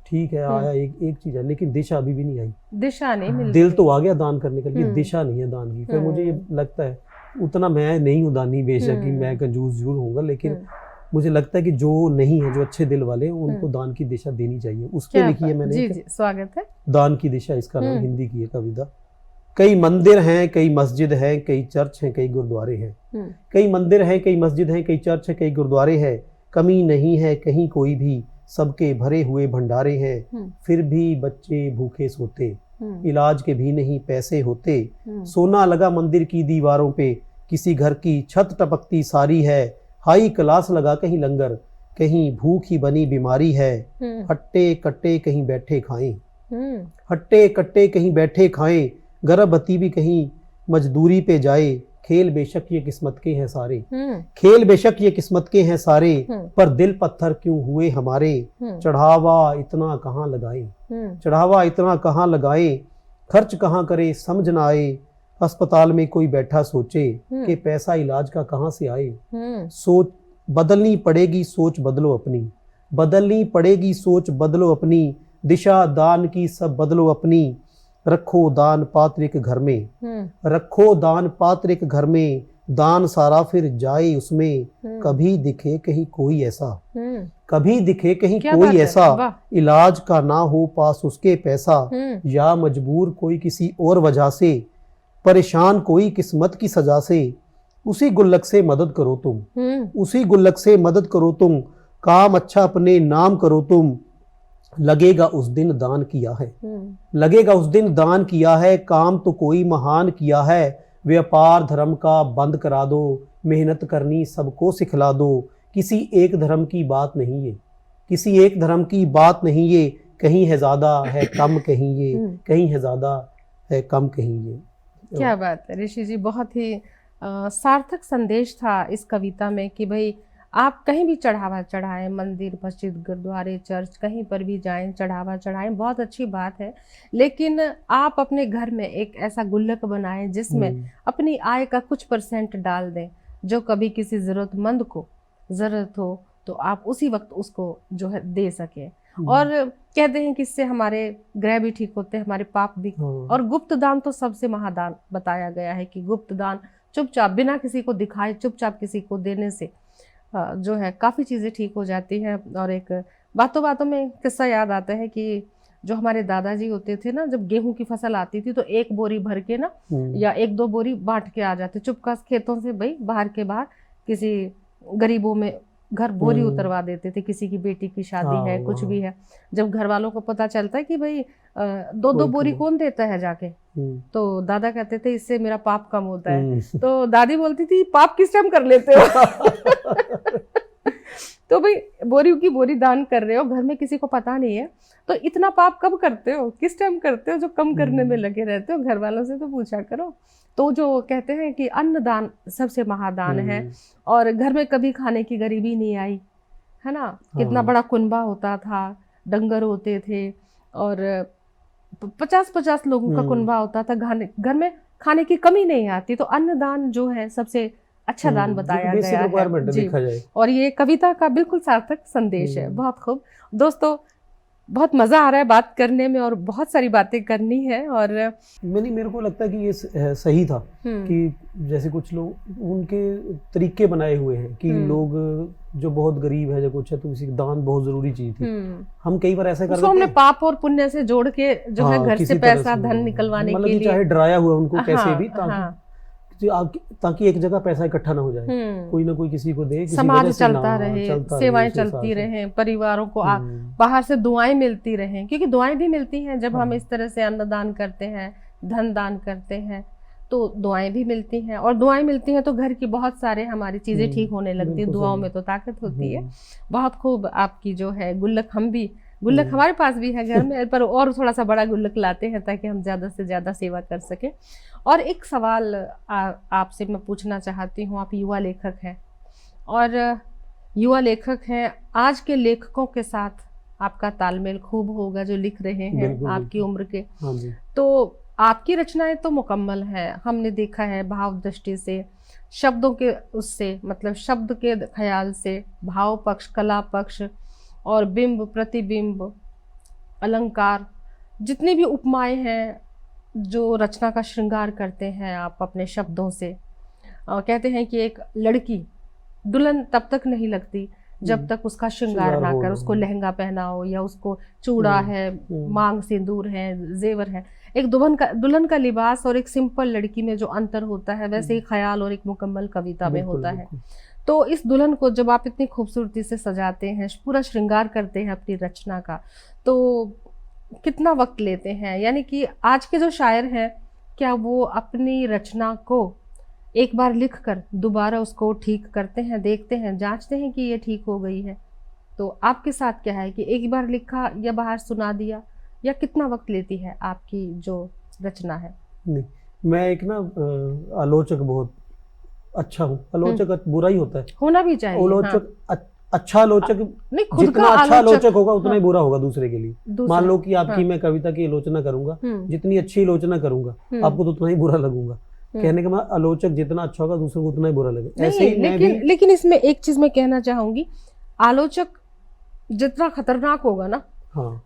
ठीक है आया एक चीज है, लेकिन दिशा अभी भी नहीं आई। दिशा नहीं मिल, दिल तो आ गया दान करने के लिए, दिशा नहीं है दान की। फिर मुझे ये लगता है, उतना मैं नहीं हूँ दानी बेशक कि मैं कंजूस जरूर होऊंगा, लेकिन मुझे लगता है कि जो नहीं है, जो अच्छे दिल वाले, उनको दान की दिशा देनी चाहिए। उसके लिखी है मैंने। जी, स्वागत है। दान की दिशा, इसका नाम, हिंदी की है कविता। कई मंदिर हैं, कई मस्जिद हैं, कई चर्च हैं, कई गुरुद्वारे हैं। कई मंदिर हैं, कई मस्जिद हैं, कई चर्च हैं, कई गुरुद्वारे हैं। कमी नहीं है कहीं कोई भी, सबके भरे हुए भंडारे हैं। फिर भी बच्चे भूखे सोते, इलाज के भी नहीं पैसे होते। सोना लगा मंदिर की दीवारों पे, किसी घर की छत टपकती सारी है। हाई क्लास लगा कहीं लंगर, कहीं भूख ही बनी बीमारी है। हट्टे कट्टे कहीं बैठे खाएं, हट्टे कट्टे कहीं बैठे खाएं। गर्भवती भी कहीं मजदूरी पे जाए, खेल बेशक ये किस्मत के हैं सारे, खेल बेशक ये किस्मत के हैं सारे, पर दिल पत्थर क्यों हुए हमारे, चढ़ावा इतना कहाँ लगाए, चढ़ावा इतना कहाँ लगाए, खर्च कहाँ करे समझ ना आए, अस्पताल में कोई बैठा सोचे कि पैसा इलाज का कहाँ से आए, सोच बदलनी पड़ेगी सोच बदलो अपनी, बदलनी पड़ेगी सोच बदलो अपनी, दिशा दान की सब बदलो अपनी, रखो दान पात्र एक घर में, रखो दान पात्र एक घर में, दान सारा फिर जाए उसमें, कभी दिखे कहीं कोई ऐसा, कभी दिखे कहीं कोई ऐसा, इलाज का ना हो पास उसके पैसा, या मजबूर कोई किसी और वजह से, परेशान कोई किस्मत की सजा से, उसी गुल्लक से मदद करो तुम, उसी गुल्लक से मदद करो तुम, काम अच्छा अपने नाम करो तुम, लगेगा उस दिन दान किया है, लगेगा उस दिन दान किया है, काम तो कोई महान किया है, व्यापार धर्म का बंद करा दो, मेहनत करनी सबको सिखला दो, किसी एक धर्म की बात नहीं ये, किसी एक धर्म की बात नहीं ये, कहीं है ज्यादा है कम कहीं ये, कहीं है ज्यादा है कम कहीं ये। क्या बात है ऋषि जी, बहुत ही सार्थक संदेश था इस कविता में कि भाई आप कहीं भी चढ़ावा चढ़ाएं, मंदिर मस्जिद गुरुद्वारे चर्च कहीं पर भी जाएं, चढ़ावा चढ़ाएं, बहुत अच्छी बात है, लेकिन आप अपने घर में एक ऐसा गुल्लक बनाएं जिसमें अपनी आय का कुछ % डाल दें, जो कभी किसी ज़रूरतमंद को ज़रूरत हो तो आप उसी वक्त उसको जो है दे सकें। और कहते हैं कि इससे हमारे ग्रह भी ठीक होते हैं, हमारे पाप भी, और गुप्त दान तो सबसे महादान बताया गया है कि गुप्त दान चुपचाप बिना किसी को दिखाए चुपचाप किसी को देने से जो है काफ़ी चीज़ें ठीक हो जाती हैं। और एक बातों बातों में किस्सा याद आता है कि जो हमारे दादाजी होते थे ना, जब गेहूं की फसल आती थी तो एक बोरी भर के ना या 1-2 बोरी बांट के आ जाते चुपचाप खेतों से, भाई बाहर के बाहर किसी गरीबों में घर बोरी उतरवा देते थे, किसी की बेटी की शादी है, कुछ भी है। जब घर वालों को पता चलता है कि भाई 2-2 बोरी कौन देता है जाके, तो दादा कहते थे इससे मेरा पाप कम होता है। तो दादी बोलती थी पाप किस टाइम कर लेते हो तो भाई बोरी की बोरी दान कर रहे हो, घर में किसी को पता नहीं है, तो इतना पाप कब करते हो, किस टाइम करते हो जो कम करने में लगे रहते हो, घर वालों से तो पूछा करो। तो जो कहते हैं कि अन्नदान सबसे महादान है, और घर में कभी खाने की गरीबी नहीं आई, है ना। कितना बड़ा कुनबा होता था, डंगर होते थे और 50-50 लोगों का कुनबा होता था, घर में खाने की कमी नहीं आती। तो अन्नदान जो है सबसे अच्छा दान बताया गया है जी। और ये कविता का बिल्कुल सार्थक संदेश है। बहुत खूब दोस्तों, बहुत मज़ा आ रहा है बात करने में और बहुत सारी बातें करनी है। और मेरे को लगता है कि ये सही था कि जैसे कुछ लोग उनके तरीके बनाए हुए हैं कि लोग जो बहुत गरीब है, जो कुछ है, तो किसी दान बहुत जरूरी चीज थी। हम कई बार ऐसा कर रहे हमने पाप और पुण्य से जोड़ के जो है घर से पैसा धन निकलवाने के लिए, चाहे डराया हुआ उनको कैसे भी, ताकि एक जगह पैसा इकट्ठा ना हो जाए, कोई ना कोई किसी को दे, समाज चलता रहे, सेवाएं चलती रहें, परिवारों को बाहर से दुआएं मिलती रहें, क्योंकि दुआएं भी मिलती हैं जब हम इस तरह से अन्नदान करते हैं, धन दान करते हैं, तो दुआएं भी मिलती हैं। और दुआएं मिलती हैं तो घर की बहुत सारे हमारी चीजें ठीक होने लगती है। दुआओं में तो ताकत होती है। बहुत खूब आपकी जो है गुल्लक, हम भी गुल्लक हमारे पास भी है घर में, पर और थोड़ा सा बड़ा गुल्लक लाते हैं ताकि हम ज़्यादा से ज़्यादा सेवा कर सकें। और एक सवाल आपसे मैं पूछना चाहती हूँ, आप युवा लेखक हैं और युवा लेखक हैं, आज के लेखकों के साथ आपका तालमेल खूब होगा जो लिख रहे हैं आपकी उम्र के। तो आपकी रचनाएं तो मुकम्मल हैं, हमने देखा है भाव दृष्टि से, शब्दों के उससे मतलब शब्द के ख्याल से, भाव पक्ष, कला पक्ष और बिंब प्रतिबिंब, अलंकार, जितनी भी उपमाएं हैं जो रचना का श्रृंगार करते हैं आप अपने शब्दों से। कहते हैं कि एक लड़की दुल्हन तब तक नहीं लगती जब तक उसका श्रृंगार ना कर, उसको लहंगा पहनाओ या उसको चूड़ा है, मांग सिंदूर है, जेवर है। एक दुल्हन का लिबास और एक सिंपल लड़की में जो अंतर होता है, वैसे ही ख्याल और एक मुकम्मल कविता में होता है। तो इस दुल्हन को जब आप इतनी खूबसूरती से सजाते हैं, पूरा श्रृंगार करते हैं अपनी रचना का, तो कितना वक्त लेते हैं? यानी कि आज के जो शायर हैं, क्या वो अपनी रचना को एक बार लिख कर दोबारा उसको ठीक करते हैं, देखते हैं, जांचते हैं कि ये ठीक हो गई है? तो आपके साथ क्या है कि एक बार लिखा या बाहर सुना दिया, या कितना वक्त लेती है आपकी जो रचना है? नहीं, मैं एक ना आलोचक बहुत अच्छा हूँ। आलोचक बुरा ही होता है, होना भी चाहिए। आलोचक अच्छा आलोचक नहीं, खुद जितना का अच्छा आलोचक होगा उतना ही बुरा होगा दूसरे के लिए। दूसरा, मान लो कि आपकी मैं कविता की आलोचना करूंगा, जितनी अच्छी आलोचना करूंगा आपको तो उतना ही बुरा लगूंगा। कहने का मतलब आलोचक जितना अच्छा होगा दूसरे को उतना ही बुरा लगेगा। ऐसे ही मैं भी, लेकिन इसमें एक चीज मैं कहना चाहूंगी, आलोचक जितना खतरनाक होगा ना, हाँ,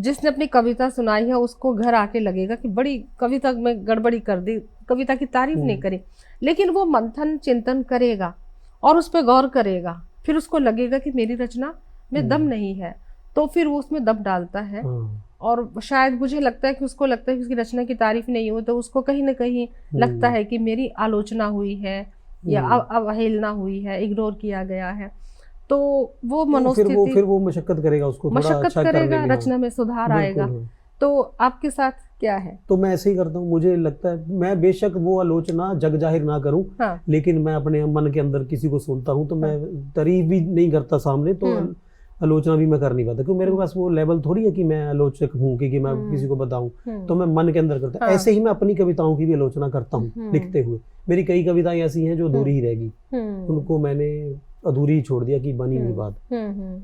जिसने अपनी कविता सुनाई है उसको घर आके लगेगा कि बड़ी कविता में गड़बड़ी कर दी, कविता की तारीफ नहीं करी, लेकिन वो मंथन चिंतन करेगा और उस पर गौर करेगा, फिर उसको लगेगा कि मेरी रचना में दम नहीं है, तो फिर वो उसमें दम डालता है। और शायद मुझे लगता है कि उसको लगता है कि उसकी रचना की तारीफ नहीं हुई तो उसको कहीं ना कहीं लगता है कि मेरी आलोचना हुई है या अवहेलना हुई है, इग्नोर किया गया है, तो वो मनोस्थिति, फिर वो मशक्कत करेगा, उसको थोड़ा मशक्कत अच्छा करेगा, करने में रचना में सुधार आएगा। तो आपके साथ क्या है? तो मैं ऐसे ही करता हूँ। मुझे लगता है मैं बेशक वो आलोचना जग जाहिर ना करूँ, लेकिन मैं अपने मन के अंदर किसी को सुनता हूँ तो मैं तारीफ भी नहीं करता सामने, तो आलोचना भी मैं कर नहीं पाता, क्योंकि मेरे पास वो लेवल थोड़ी है कि मैं आलोचक हूँ कि मैं किसी को बताऊं। तो मैं मन के अंदर करता हूँ। ऐसे ही मैं अपनी कविताओं की भी आलोचना करता हूँ लिखते हुए। मेरी कई कविताएं ऐसी हैं जो अधूरी ही रहेगी, उनको मैंने अधूरी ही छोड़ दिया कि बनी नहीं बात,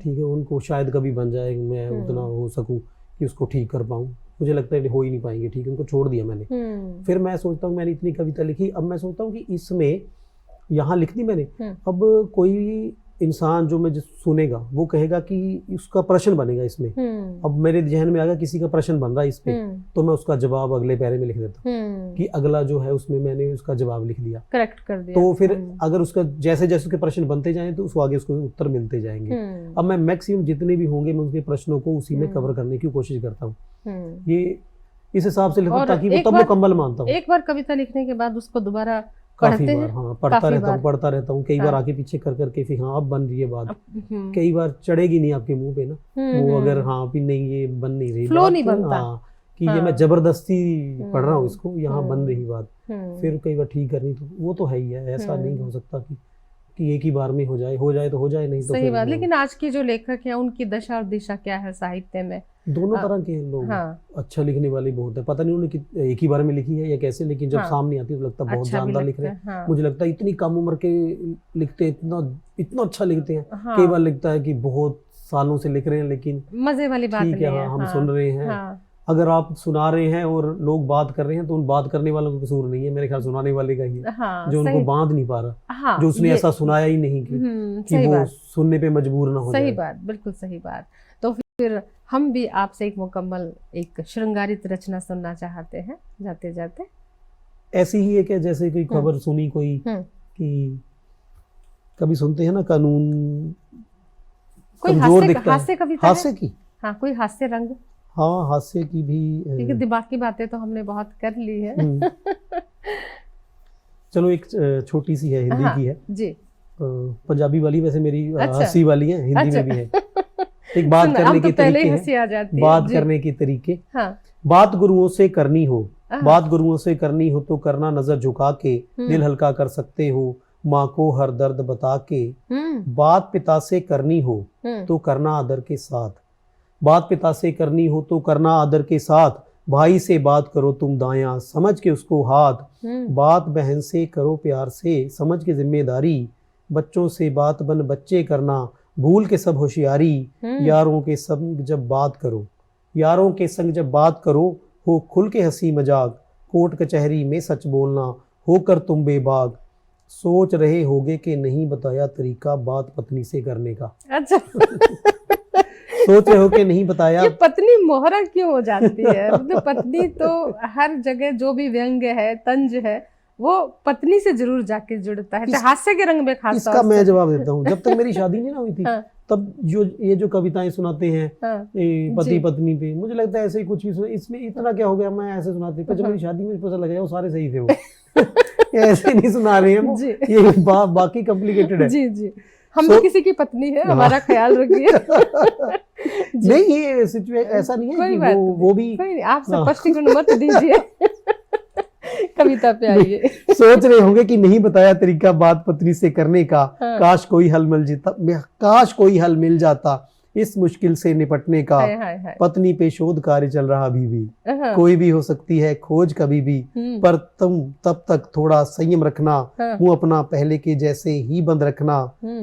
ठीक है, उनको शायद कभी बन जाए, मैं उतना हो सकूं कि उसको ठीक कर पाऊं, मुझे लगता है हो ही नहीं पाएंगे ठीक, उनको छोड़ दिया मैंने। फिर मैं सोचता हूँ मैंने इतनी कविता लिखी, अब मैं सोचता हूँ कि इसमें यहाँ लिख दी मैंने, अब कोई इंसान जो मैं सुनेगा वो कहेगा कि उसका प्रश्न बनेगा इसमें। अब मेरे जहन में आ गया किसी का प्रश्न बन रहा है इस पे, तो मैं उसका जवाब अगले पैरे में लिख देता हूँ कि अगला जो है उसमें मैंने उसका जवाब लिख दिया, करेक्ट कर दिया। तो फिर अगर उसका जैसे जैसे उसके प्रश्न बनते जाएं तो उसको आगे उसको उत्तर मिलते जाएंगे। अब मैं मैक्सिमम जितने भी होंगे मैं उनके प्रश्नों को उसी में कवर करने की कोशिश करता हूँ। ये इस हिसाब से लिखता हूँ ताकि वो तब मुकम्मल मानता हूँ। एक बार कविता लिखने के बाद उसको दोबारा काफी बार हाँ पढ़ता रहता हूँ, कई बार आगे पीछे कर करके फिर हाँ अब बन रही है बात, कई बार चढ़ेगी नहीं आपके मुंह पे ना वो, अगर हाँ भी नहीं ये बन नहीं रही फ्लो नहीं बनता, हाँ कि ये मैं जबरदस्ती पढ़ रहा हूँ इसको, यहाँ बन रही बात, फिर कई बार ठीक करनी, तो वो तो है ही है, ऐसा नहीं हो सकता कि एक ही बार में हो जाए तो हो जाए, नहीं तो सही बात। लेकिन आज के जो लेखक हैं उनकी दशा और दिशा क्या है साहित्य में? दोनों तरह के लोग, अच्छा लिखने वाले बहुत है, पता नहीं उन्होंने एक ही बार में लिखी है या कैसे, लेकिन जब सामने आती है तो लगता है बहुत जानदार लिख रहे हैं। मुझे लगता है इतनी कम उम्र के लिखते इतना अच्छा लिखते हैं। कई बार लगता है कि बहुत सालों से लिख रहे हैं, लेकिन मजे वाली बात ठीक है, हम सुन रहे हैं। अगर आप सुना रहे हैं और लोग बात कर रहे हैं तो उन बात करने वालों का कसूर नहीं है, मेरे ख्याल सुनाने वाले का ही है, जो उनको बांध नहीं पा रहा, जो उसने ऐसा सुनाया ही नहीं कि वो सुनने पे मजबूर ना हो जाए। सही बात, बिल्कुल सही बात। तो फिर हम भी आपसे एक मुकम्मल एक श्रृंगारित रचना सुनना चाहते हैं जाते जाते। ऐसी ही है कि जैसे कोई खबर सुनी कोई कि कभी सुनते हैं ना कानून कोई हास्य कविता, हास्य की, हाँ कोई हास्य रंग, हाँ हास्य की भी, क्योंकि दिमाग की बातें तो हमने बहुत कर ली है। चलो एक छोटी सी है, हिंदी की है जी, पंजाबी वाली वैसे मेरी हंसी वाली है, हिंदी में भी है। एक बात करने के तरीके हैं, बात करने के तरीके। बात गुरुओं से करनी हो, बात गुरुओं से करनी हो तो करना नजर झुका के, दिल हल्का कर सकते हो माँ को हर दर्द बता के। बात पिता से करनी हो तो करना आदर के साथ, बात पिता से करनी हो तो करना आदर के साथ। भाई से बात करो तुम दायां समझ के उसको हाथ, बात बहन से करो प्यार से समझ के जिम्मेदारी। बच्चों से बात बन बच्चे करना भूल के सब होशियारी। यारों के संग जब बात करो, यारों के संग जब बात करो हो खुल के हंसी मजाक। कोर्ट कचहरी में सच बोलना होकर तुम बेबाक। सोच रहे होगे कि नहीं बताया तरीका बात पत्नी से करने का। अच्छा सोच रहे हो कि नहीं बताया। ये पत्नी मोहरा क्यों हो जाती है? मतलब पत्नी तो हर जगह जो भी व्यंग है तंज है वो पत्नी से जरूर जाके जुड़ता है, हास्य के रंग में खास। इसका मैं जवाब देता हूँ, जब तक मेरी शादी नहीं ना हुई थी तब जो कविताएं सुनाते हैं पति पत्नी पे, मुझे लगता है ऐसे ही कुछ भी, इसमें इतना क्या हो गया मैं ऐसे सुनाती हूँ। जब मेरी शादी में पता लगा वो सारे सही थे, वो ऐसे नहीं सुना रहे हैं, ये बाकी कॉम्प्लिकेटेड है। जी जी, हम भी किसी की पत्नी है, हमारा ख्याल रखिए। नहीं ये सिचुएशन ऐसा नहीं है कि वो भी, आप स्पष्टीकरण मत दीजिए। कविता पे आइए। सोच रहे होंगे कि नहीं बताया तरीका बात पत्नी से करने का, काश कोई हल मिल जाता, काश कोई हल मिल जाता। इस मुश्किल से निपटने का हाय हाय हाय। पत्नी पे शोध कार्य चल रहा अभी भी। हाँ, कोई भी हो सकती है खोज कभी भी, पर तुम तब तक थोड़ा संयम रखना। हाँ, मुंह अपना पहले के जैसे ही बंद रखना।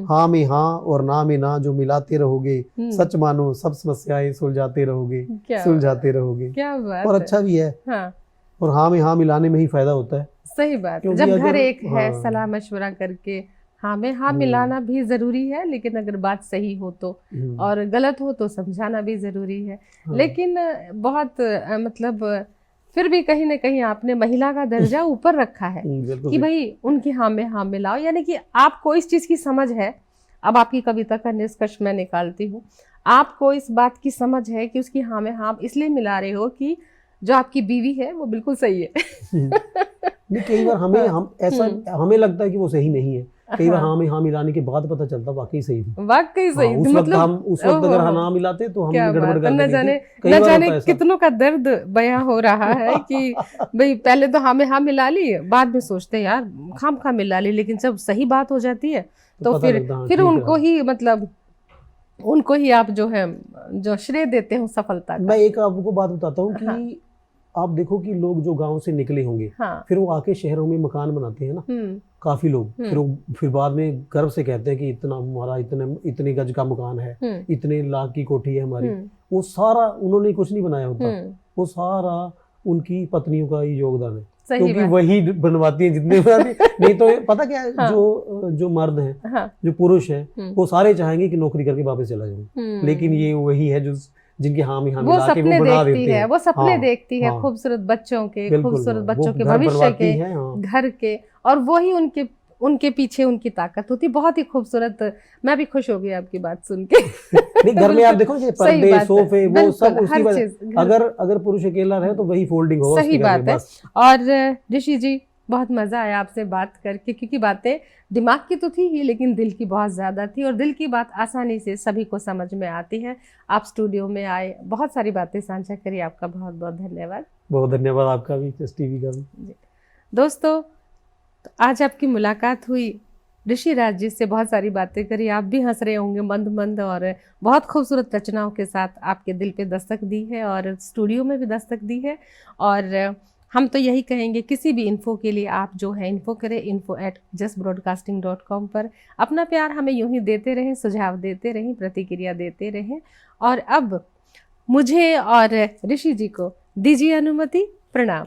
हाँ में हाँ और ना में ना जो मिलाते रहोगे, सच मानो सब समस्याएं सुलझाते रहोगे, सुलझाते रहोगे। क्या बात और है। अच्छा भी है। हाँ, और हाँ में हाँ मिलाने में ही फायदा होता है। सही बात। क्योंकि जब घर अगर एक है, हाँ, सलाह मशवरा करके हाँ में हाँ मिलाना भी जरूरी है, लेकिन अगर बात सही हो तो, और गलत हो तो समझाना भी जरूरी है। लेकिन बहुत मतलब फिर भी कहीं ना कहीं आपने महिला का दर्जा ऊपर रखा है कि भाई उनकी हाँ में हाँ मिलाओ, यानी कि आपको इस चीज की समझ है। अब आपकी कविता का निष्कर्ष मैं निकालती हूँ, आपको इस बात की समझ है कि उसकी हाँ में हाँ इसलिए मिला रहे हो कि जो आपकी बीवी है वो बिल्कुल सही है। नहीं, कई बार हम ऐसा हमें लगता है कि वो सही नहीं है। कई बार हाँ में हाँ मिलाने के बाद पता चलता वाकई सही थी, वाकई सही उस वक्त हम उस वक्त अगर हाँ मिलाते तो हम गड़बड़ कर देते। न जाने कितनों का दर्द बयां हो रहा है कि भाई पहले तो हाँ में हाँ मिला ली, बाद में सोचते यार खाम मिला ली, लेकिन जब सही बात हो जाती है तो फिर उनको ही मतलब उनको ही आप जो है जो श्रेय देते हो सफलता का। मैं एक आपको बात बताता हूँ कि आप देखो कि लोग जो गांव से निकले होंगे, फिर वो आके शहरों में मकान बनाते हैं ना, काफी लोग, फिर बाद में गर्व से कहते हैं कि इतना हमारा इतने गज का मकान है, इतने लाख की कोठी है हमारी। वो सारा उन्होंने कुछ नहीं बनाया होता, वो सारा उनकी पत्नियों का ही योगदान है, क्योंकि वही बनवाती हैं जितने नहीं तो पता क्या है, जो मर्द हैं, जो पुरुष हैं, वो सारे चाहेंगे कि नौकरी करके वापस चला जाऊं, लेकिन ये वही है जो जिनके हाँ में हाँ मिला के वो बना देती है। वो सपने देखती है खूबसूरत बच्चों के, खूबसूरत बच्चों के भविष्य के, घर के, और वो ही उनके पीछे उनकी ताकत होती। बहुत ही खूबसूरत। मैं भी खुश हो गई आपकी बात सुन के। नहीं, घर में आप देखो ये पर्दे, सोफे, वो सब उसकी वजह। अगर पुरुष अकेला रहे तो वही फोल्डिंग होगा। सही बात है। और ऋषि जी बहुत मजा आया आपसे बात करके, क्योंकि बातें दिमाग की तो थी ही लेकिन दिल की बहुत ज्यादा थी, और दिल की बात आसानी से सभी को समझ में आती है। आप स्टूडियो में आए, बहुत सारी बातें साझा करी, आपका बहुत बहुत धन्यवाद। बहुत धन्यवाद आपका भी, टीवी का भी। दोस्तों, तो आज आपकी मुलाकात हुई, ऋषि राज जी से बहुत सारी बातें करी, आप भी हंस रहे होंगे मंद मंद, और बहुत खूबसूरत रचनाओं के साथ आपके दिल पे दस्तक दी है और स्टूडियो में भी दस्तक दी है। और हम तो यही कहेंगे, किसी भी इन्फो के लिए आप जो है इन्फो करें info@justbroadcasting.com पर। अपना प्यार हमें यूं ही देते रहें, सुझाव देते रहें, प्रतिक्रिया देते रहें। और अब मुझे और ऋषि जी को दीजिए अनुमति। प्रणाम।